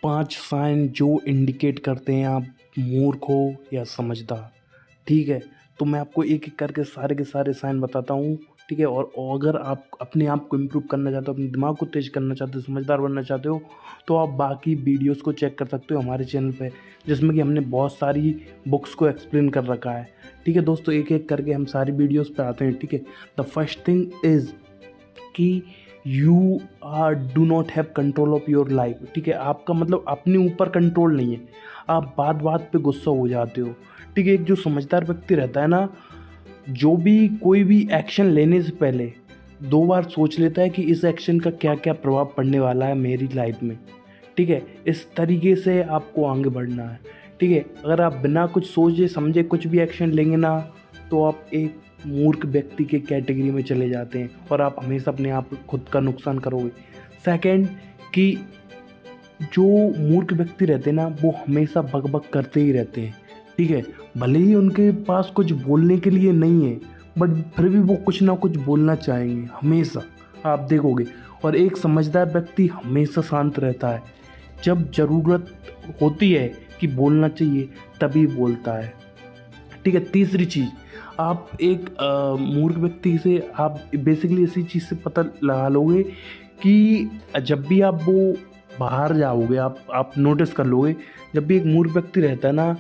5 sign जो indicate करते हैं आप मूर्ख हो या समझदार। ठीक है, तो मैं आपको एक एक करके सारे के सारे साइन बताता हूँ। ठीक है, और अगर आप अपने आप को इम्प्रूव करना चाहते हो, अपने दिमाग को तेज करना चाहते हो, समझदार बनना चाहते हो, तो आप बाकी वीडियोस को चेक कर सकते हो हमारे चैनल पे, जिसमें कि हमने बहुत सारी बुक्स को एक्सप्लेन कर रखा है। ठीक है दोस्तों, एक एक करके हम सारी वीडियोस पे आते हैं। ठीक है, द फर्स्ट थिंग इज़ कि you do not have control of your life. ठीक है, आपका मतलब अपने ऊपर कंट्रोल नहीं है, आप बात बात पे गुस्सा हो जाते हो। ठीक है, एक जो समझदार व्यक्ति रहता है ना, जो भी कोई भी एक्शन लेने से पहले 2 बार सोच लेता है कि इस एक्शन का क्या क्या प्रभाव पड़ने वाला है मेरी लाइफ में। ठीक है, इस तरीके से आपको आगे बढ़ना है। ठीक है, अगर आप बिना कुछ सोचे समझे कुछ भी एक्शन लेंगे ना, तो आप एक मूर्ख व्यक्ति के कैटेगरी में चले जाते हैं और आप हमेशा अपने आप खुद का नुकसान करोगे। सेकंड, कि जो मूर्ख व्यक्ति रहते हैं ना, वो हमेशा बक करते ही रहते हैं। ठीक है, भले ही उनके पास कुछ बोलने के लिए नहीं है, बट फिर भी वो कुछ ना कुछ बोलना चाहेंगे हमेशा, आप देखोगे। और एक समझदार व्यक्ति हमेशा शांत रहता है, जब ज़रूरत होती है कि बोलना चाहिए तभी बोलता है। ठीक है, तीसरी चीज़, आप एक मूर्ख व्यक्ति से आप बेसिकली इसी चीज़ से पता लगा लोगे कि जब भी आप वो बाहर जाओगे, आप नोटिस कर लोगे, जब भी एक मूर्ख व्यक्ति रहता है ना,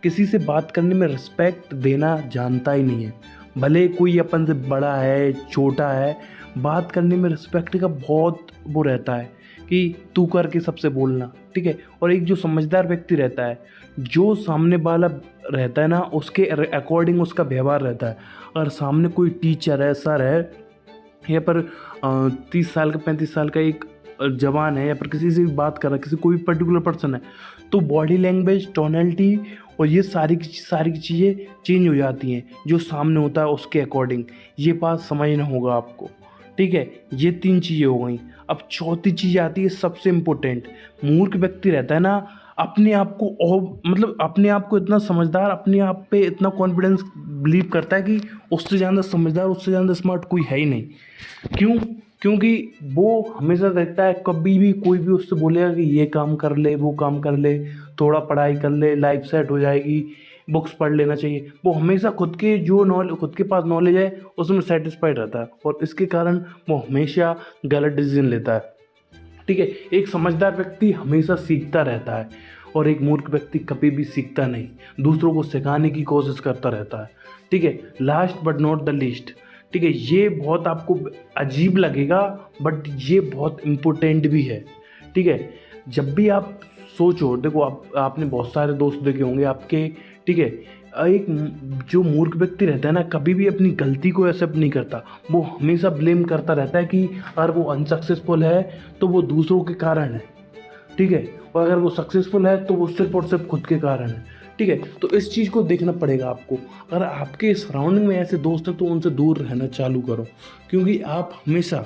किसी से बात करने में रिस्पेक्ट देना जानता ही नहीं है। भले कोई अपन से बड़ा है छोटा है, बात करने में रिस्पेक्ट का बहुत वो रहता है कि तू करके सबसे बोलना। ठीक है, और एक जो समझदार व्यक्ति रहता है, जो सामने वाला रहता है ना, उसके अकॉर्डिंग उसका व्यवहार रहता है। अगर सामने कोई टीचर है, सर है, या पर 30 साल का 35 साल का एक जवान है, या पर किसी से भी बात कर रहा है, किसी कोई पर्टिकुलर पर्सन है, तो बॉडी लैंग्वेज, टोनैलिटी और ये सारी की चीज़ें चेंज हो जाती हैं जो सामने होता है उसके अकॉर्डिंग। ये बात समझना होगा आपको। ठीक है, ये 3 चीज़ें हो गई। अब चौथी चीज़ आती है सबसे इम्पोर्टेंट। मूर्ख व्यक्ति रहता है ना, अपने आप को और मतलब अपने आप को इतना समझदार, अपने आप पे इतना कॉन्फिडेंस बिलीव करता है कि उससे ज़्यादा समझदार, उससे ज़्यादा स्मार्ट कोई है ही नहीं। क्यों? क्योंकि वो हमेशा देखता है, कभी भी कोई भी उससे बोलेगा कि ये काम कर ले, वो काम कर ले, थोड़ा पढ़ाई कर ले, लाइफ सेट हो जाएगी, बुक्स पढ़ लेना चाहिए, वो हमेशा खुद के खुद के पास नॉलेज है उसमें सेटिस्फाइड रहता है, और इसके कारण वो हमेशा गलत डिसीजन लेता है। ठीक है, एक समझदार व्यक्ति हमेशा सीखता रहता है, और एक मूर्ख व्यक्ति कभी भी सीखता नहीं, दूसरों को सिखाने की कोशिश करता रहता है। ठीक है, last but not the least. ठीक है, ये बहुत आपको अजीब लगेगा, बट ये बहुत इम्पोर्टेंट भी है। ठीक है, जब भी आप सोचो, देखो आपने बहुत सारे दोस्त देखे होंगे आपके। ठीक है, एक जो मूर्ख व्यक्ति रहता है ना, कभी भी अपनी गलती को एक्सेप्ट नहीं करता, वो हमेशा ब्लेम करता रहता है कि अगर वो अनसक्सेसफुल है तो वो दूसरों के कारण है। ठीक है, और अगर वो सक्सेसफुल है तो वो सिर्फ और सिर्फ खुद के कारण है। ठीक है, तो इस चीज़ को देखना पड़ेगा आपको। अगर आपके सराउंडिंग में ऐसे दोस्त हैं तो उनसे दूर रहना चालू करो, क्योंकि आप हमेशा,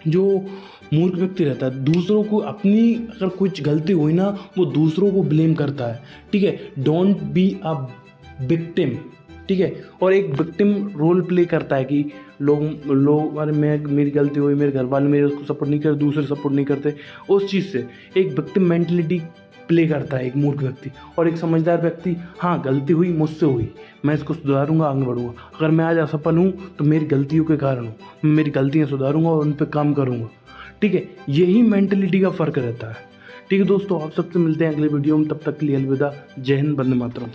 जो मूर्ख व्यक्ति रहता है, दूसरों को अपनी अगर कुछ गलती हुई ना, वो दूसरों को ब्लेम करता है। ठीक है, डोंट बी अ विक्टिम। ठीक है, और एक विक्टिम रोल प्ले करता है कि लोग अरे मेरी गलती हुई, मेरे घर वाले मेरे उसको सपोर्ट नहीं करते, दूसरे सपोर्ट नहीं करते, उस चीज़ से एक विक्टिम मेंटलिटी प्ले करता है एक मूर्ख व्यक्ति। और एक समझदार व्यक्ति, हाँ गलती हुई, मुझसे हुई, मैं इसको सुधारूंगा, आगे बढ़ूंगा। अगर मैं आज असफल हूँ तो मेरी गलतियों के कारण हूँ, मैं मेरी गलतियाँ सुधारूंगा और उन पर काम करूँगा। ठीक है, यही मेंटलिटी का फ़र्क रहता है। ठीक है दोस्तों, आप सबसे मिलते हैं अगले वीडियो में, तब तक के लिए अलविदा। जय हिंद, वंदे मातरम।